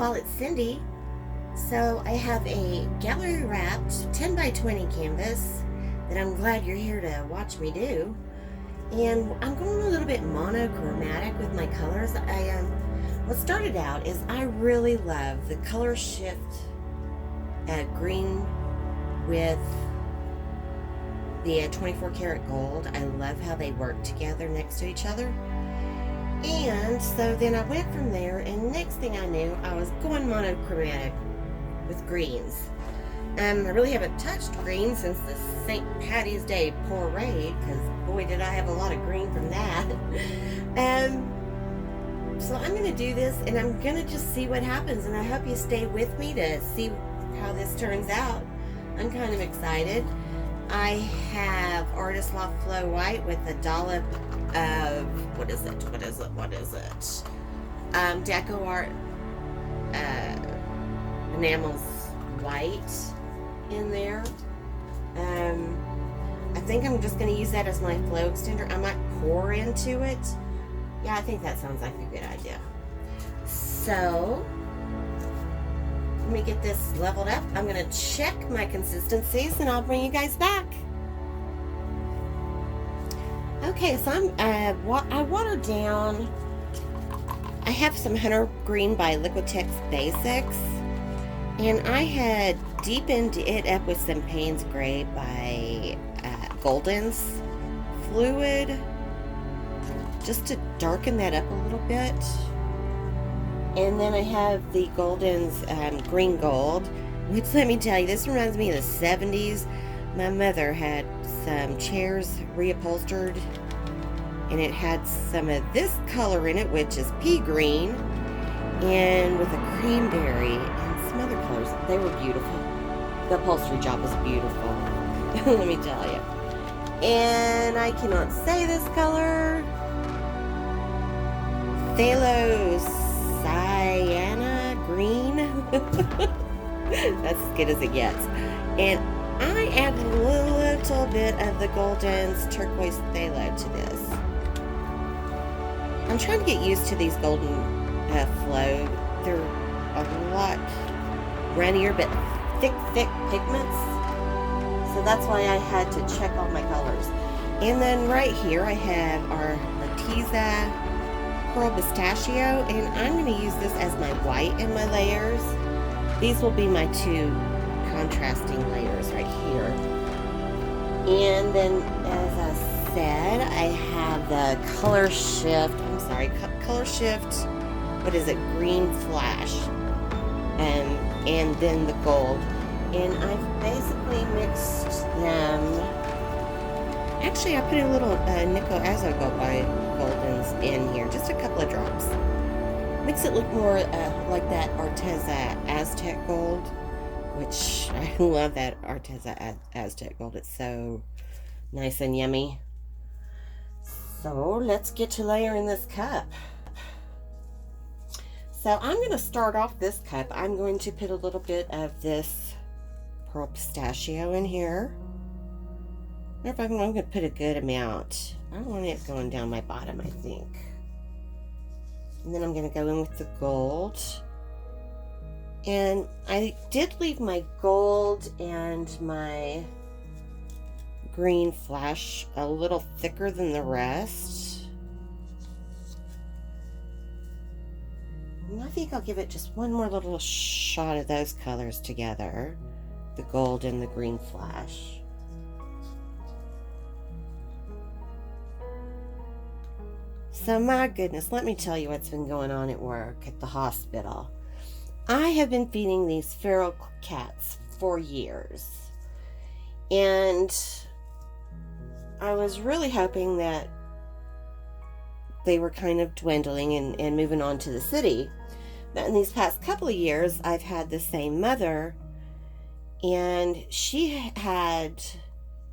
y'all, it's Cindee. So I have a gallery wrapped 10 by 20 canvas that I'm glad you're here to watch me do. And I'm going a little bit monochromatic with my colors. What started out is I really love the Colorshift green with the 24 karat gold. I love how they work together next to each other. And so then I went from there, and next thing I knew, I was going monochromatic with greens. I really haven't touched green since the St. Patty's Day parade, because boy did I have a lot of green from that. So I'm going to do this, and I'm going to just see what happens, and I hope you stay with me to see how this turns out. I'm kind of excited. I have Artist Loft Flow White with a dollop of, what is it? Decoart Enamels white in there. I think I'm just going to use that as my flow extender. I might pour into it. Yeah, I think that sounds like a good idea. So let me get this leveled up. I'm going to check my consistencies and I'll bring you guys back. Okay, so I watered down. I have some Hunter Green by Liquitex Basics, and I had deepened it up with some Payne's Gray by Golden's Fluid, just to darken that up a little bit. And then I have the Golden's Green Gold, which, let me tell you, this reminds me of the 70s. My mother had some chairs reupholstered, and it had some of this color in it, which is pea green, and with a cranberry and some other colors. They were beautiful. The upholstery job was beautiful. Let me tell you. And I cannot say this color. Phthalocyanine Green. That's as good as it gets. And I added a little bit of the Golden's Turquoise Phthalo to this. I'm trying to get used to these golden flow. They're a lot runnier, but thick pigments. So that's why I had to check all my colors. And then right here I have our Arteza Pearl Pistachio, and I'm going to use this as my white in my layers. These will be my two contrasting layers right here. And then, as I said, I have the Colorshift, what is it, Green Flash, and then the gold. And I've basically mixed them. Actually, I put a little Nickel Azo Gold by Golden's in here, just a couple of drops. Makes it look more like that Arteza Aztec Gold, which I love that Arteza Aztec Gold. It's so nice and yummy. So let's get to layering this cup. So I'm going to start off this cup. I'm going to put a little bit of this Pearl Pistachio in here. I'm going to put a good amount. I don't want it going down my bottom, I think. And then I'm going to go in with the gold. And I did leave my gold and my green flash a little thicker than the rest. And I think I'll give it just one more little shot of those colors together. The gold and the green flash. So my goodness, let me tell you what's been going on at work at the hospital. I have been feeding these feral cats for years. And I was really hoping that they were kind of dwindling and moving on to the city. But in these past couple of years, I've had the same mother, and she had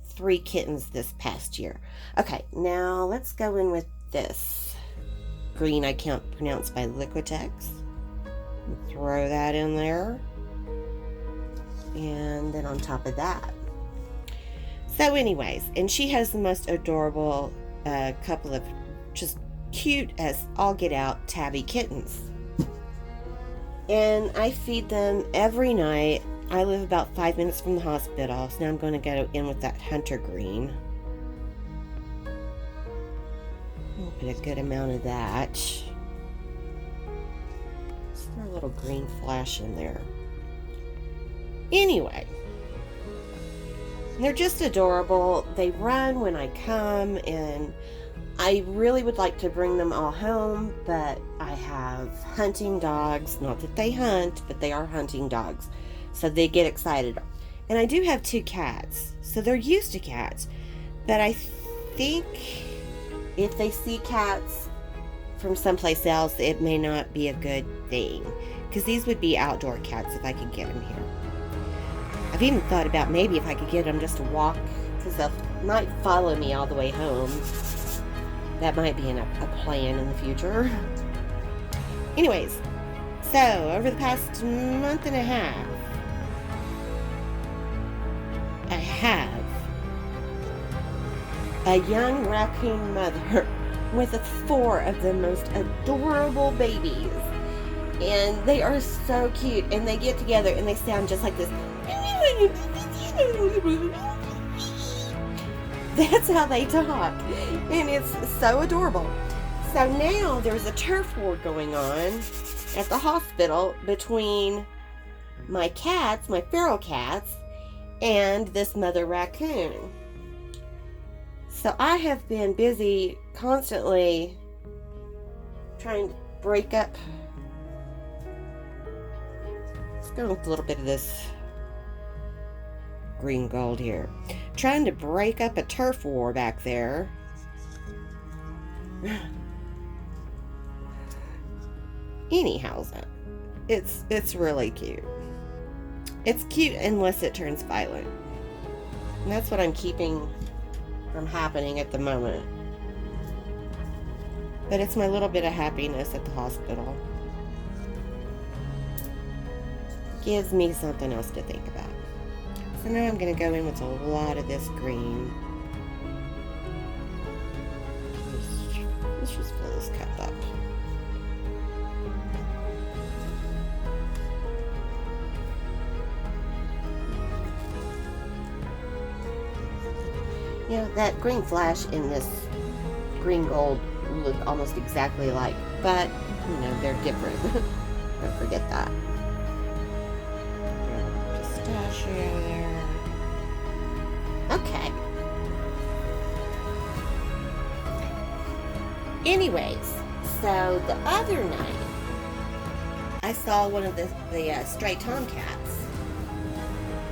3 kittens this past year. Okay, now let's go in with this green I can't pronounce by Liquitex. Throw that in there. And then on top of that. So anyways, and she has the most adorable couple of just cute as all get out tabby kittens. And I feed them every night. I live about 5 minutes from the hospital, so now I'm going to go in with that hunter green. I'll put a good amount of that. Just throw a little green flash in there. Anyway, they're just adorable. They run when I come, and I really would like to bring them all home, but I have hunting dogs. Not that they hunt, but they are hunting dogs. So they get excited. And I do have 2 cats, so they're used to cats. But I think if they see cats from someplace else, it may not be a good thing. Because these would be outdoor cats if I could get them here. I've even thought about maybe if I could get them just to walk, because they might follow me all the way home. That might be a plan in the future. Anyways, so over the past month and a half, I have a young raccoon mother with 4 of the most adorable babies. And they are so cute, and they get together and they sound just like this. That's how they talk, and it's so adorable. So now there's a turf war going on at the hospital between my cats, my feral cats, and this mother raccoon. So I have been busy constantly trying to break up. Let's go with a little bit of this green gold here. Trying to break up a turf war back there. Anyhow, it's really cute. It's cute unless it turns violent. And that's what I'm keeping from happening at the moment. But it's my little bit of happiness at the hospital. Gives me something else to think about. So now I'm going to go in with a lot of this green. Let's just fill this cup up. You know, that green flash in this green gold look almost exactly alike, but, you know, they're different. Don't forget that. Pistachio there. Okay. Anyways, so the other night, I saw one of the stray tomcats.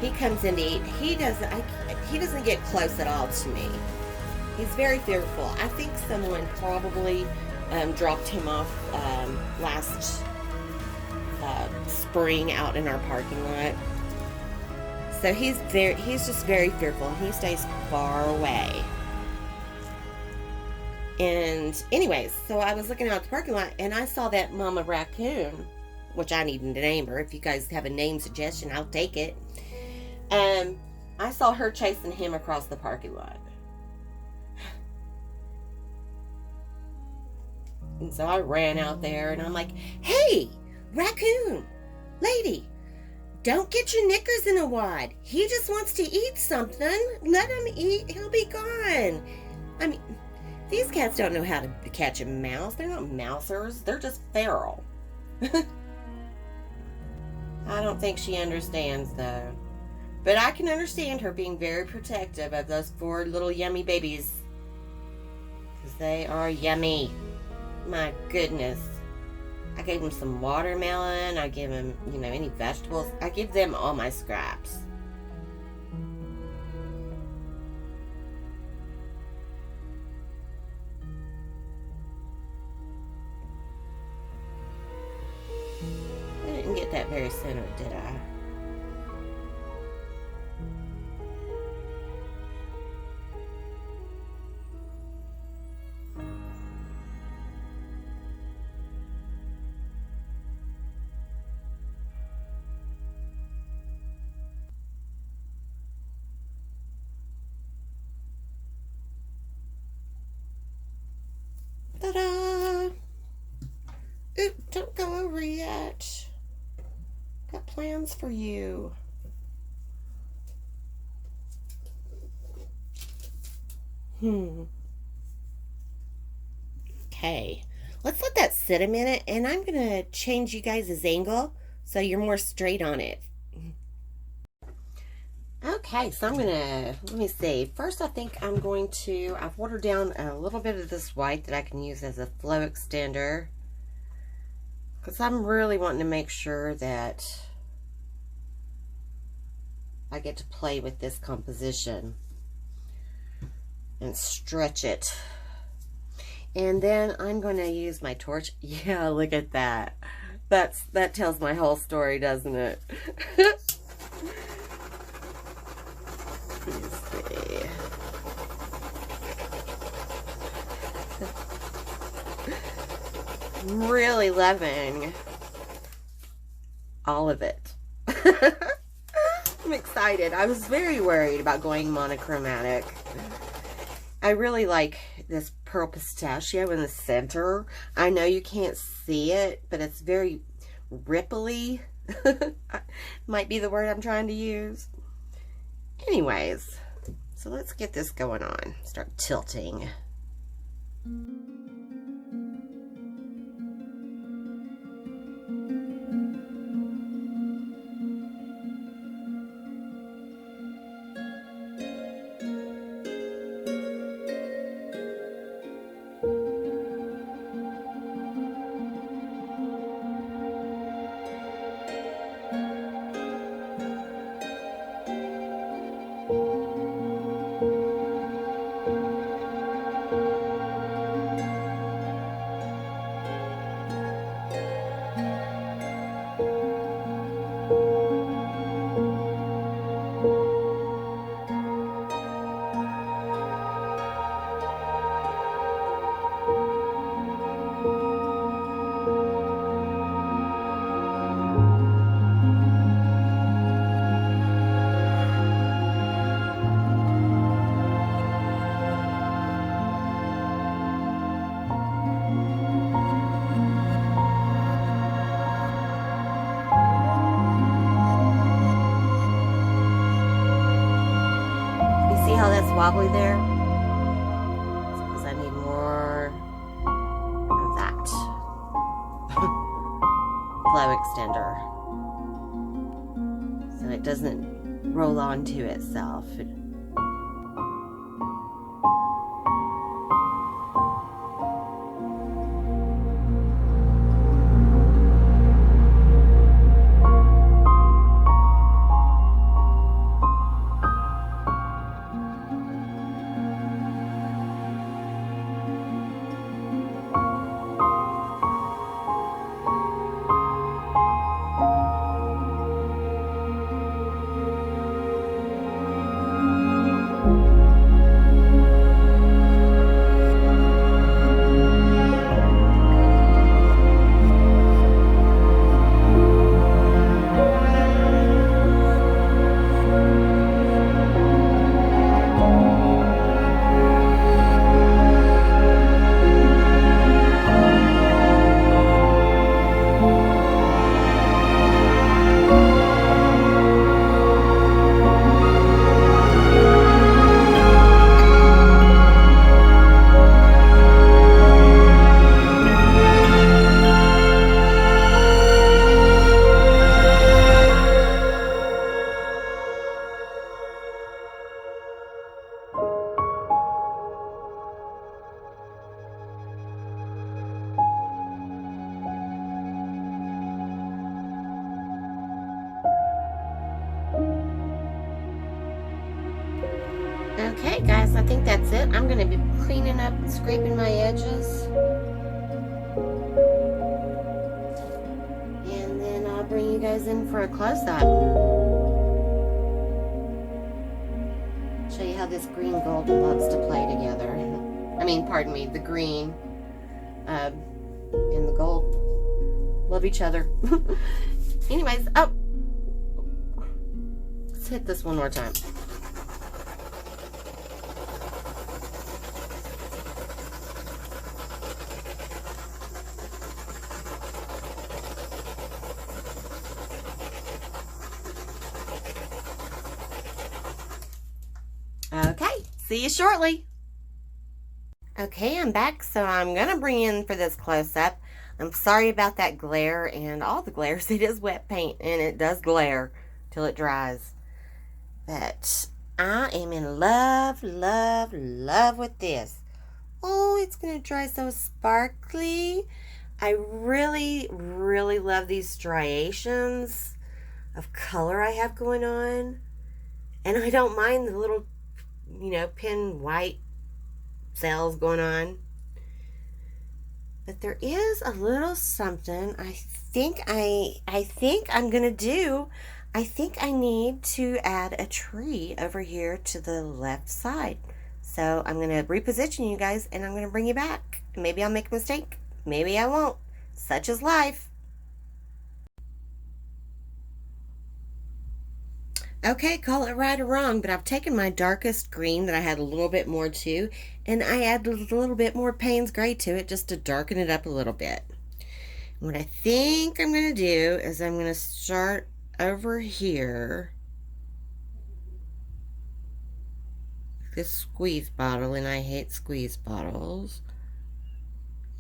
He comes in to eat. He doesn't get close at all to me. He's very fearful. I think someone probably dropped him off last spring out in our parking lot. So he's just very fearful, and he stays far away. And anyways, so I was looking out the parking lot, and I saw that mama raccoon, which I need to name her. If you guys have a name suggestion, I'll take it. I saw her chasing him across the parking lot. And so I ran out there, and I'm like, hey, raccoon, lady, don't get your knickers in a wad. He just wants to eat something. Let him eat. He'll be gone. I mean, these cats don't know how to catch a mouse. They're not mousers. They're just feral. I don't think she understands, though. But I can understand her being very protective of those 4 little yummy babies. Because they are yummy. My goodness. I gave them some watermelon. I give them, you know, any vegetables. I give them all my scraps. I didn't get that very centered, did I? Ta-da! Oop, don't go over yet. plans for you. Okay, let's let that sit a minute, and I'm gonna change you guys' angle so you're more straight on it. Okay, so I'm gonna, let me see. First, I think I'm going to, I've watered down a little bit of this white that I can use as a flow extender, because I'm really wanting to make sure that I get to play with this composition and stretch it. And then I'm going to use my torch. Yeah, look at that. That tells my whole story, doesn't it? Let me see. I'm really loving all of it. I'm excited. I was very worried about going monochromatic. I really like this pearl pistachio in the center. I know you can't see it, but it's very ripply. Might be the word I'm trying to use. Anyways, so let's get this going on. Start tilting. How that's wobbly there? It's because I need more of that flow extender so it doesn't roll onto itself. Okay guys, I think that's it. I'm going to be cleaning up and scraping my edges. And then I'll bring you guys in for a close-up. Show you how this green gold loves to play together. I mean, pardon me, the green and the gold love each other. Anyways, oh, let's hit this one more time. Okay, see you shortly. Okay, I'm back, so I'm going to bring in for this close-up. I'm sorry about that glare and all the glares. It is wet paint, and it does glare till it dries. But I am in love, love, love with this. Oh, it's going to dry so sparkly. I really, really love these striations of color I have going on. And I don't mind the little, pin white cells going on. But there is a little something I think I'm going to do. I think I need to add a tree over here to the left side. So I'm going to reposition you guys and I'm going to bring you back. Maybe I'll make a mistake. Maybe I won't. Such is life. Okay, call it right or wrong, but I've taken my darkest green that I had a little bit more to, and I added a little bit more Payne's Gray to it just to darken it up a little bit. What I think I'm going to do is I'm going to start over here with this squeeze bottle, and I hate squeeze bottles.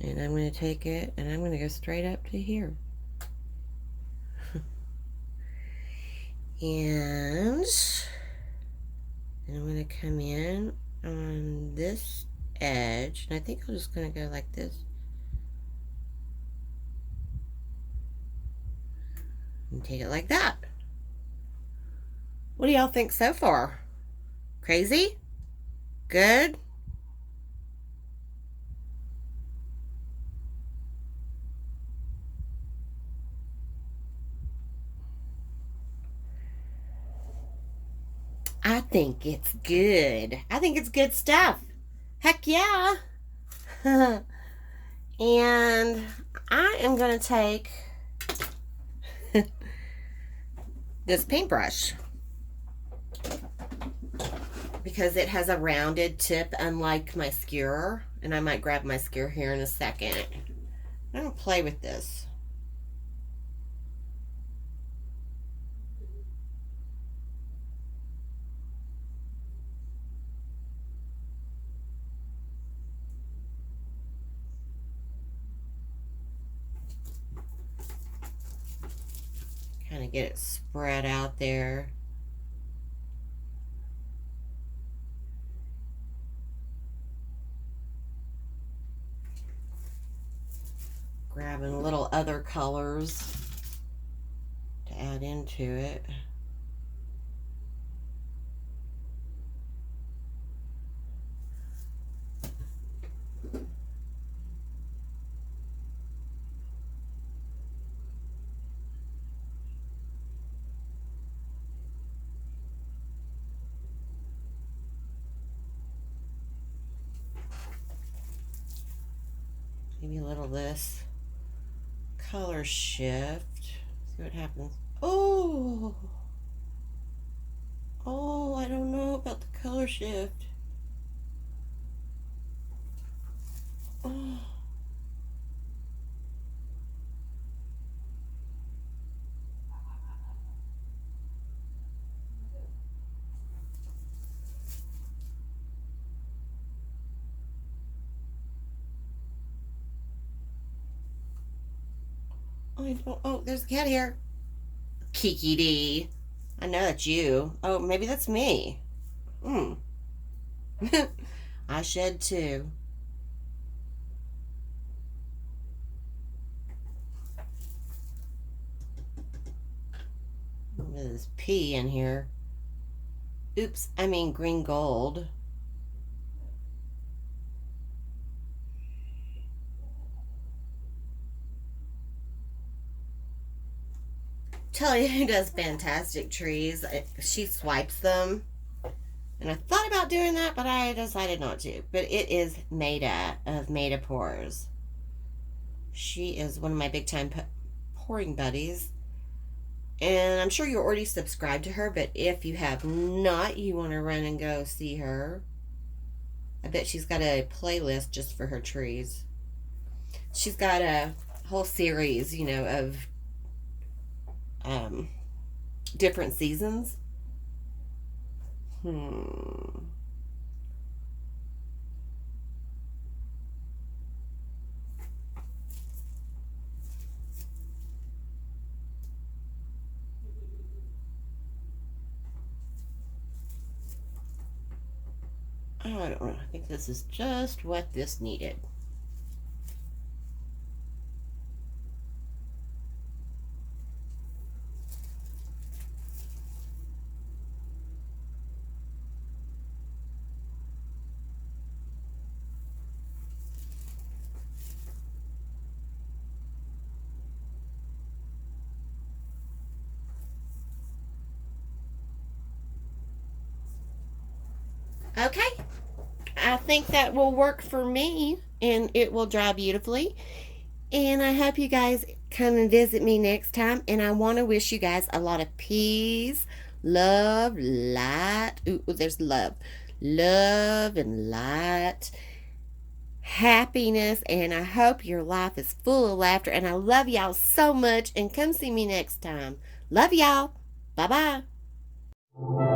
And I'm going to take it and I'm going to go straight up to here. And I'm going to come in on this edge, and I think I'm just going to go like this. And take it like that. What do y'all think so far? Crazy? Good? I think it's good. I think it's good stuff. Heck yeah. And I am going to take this paintbrush because it has a rounded tip unlike my skewer, and I might grab my skewer here in a second. I'm going to play with this. Kind of get it spread out there. Grabbing little other colors to add into it. Maybe a little of this Colorshift. See what happens. Oh, I don't know about the Colorshift. Oh. Oh, there's a cat here. Kiki D. I know that's you. Oh, maybe that's me. I shed too. There's P in here. Oops, I mean green gold. Tell you who does fantastic trees. She swipes them. And I thought about doing that, but I decided not to. But it is Maida of Maida Pours. She is one of my big time pouring buddies. And I'm sure you're already subscribed to her, but if you have not, you want to run and go see her. I bet she's got a playlist just for her trees. She's got a whole series, of different seasons. I don't know. I think this is just what this needed. Okay, I think that will work for me, and it will dry beautifully. And I hope you guys come and visit me next time. And I want to wish you guys a lot of peace, love, light. Ooh, there's love. Love and light, happiness. And I hope your life is full of laughter. And I love y'all so much. And come see me next time. Love y'all. Bye bye.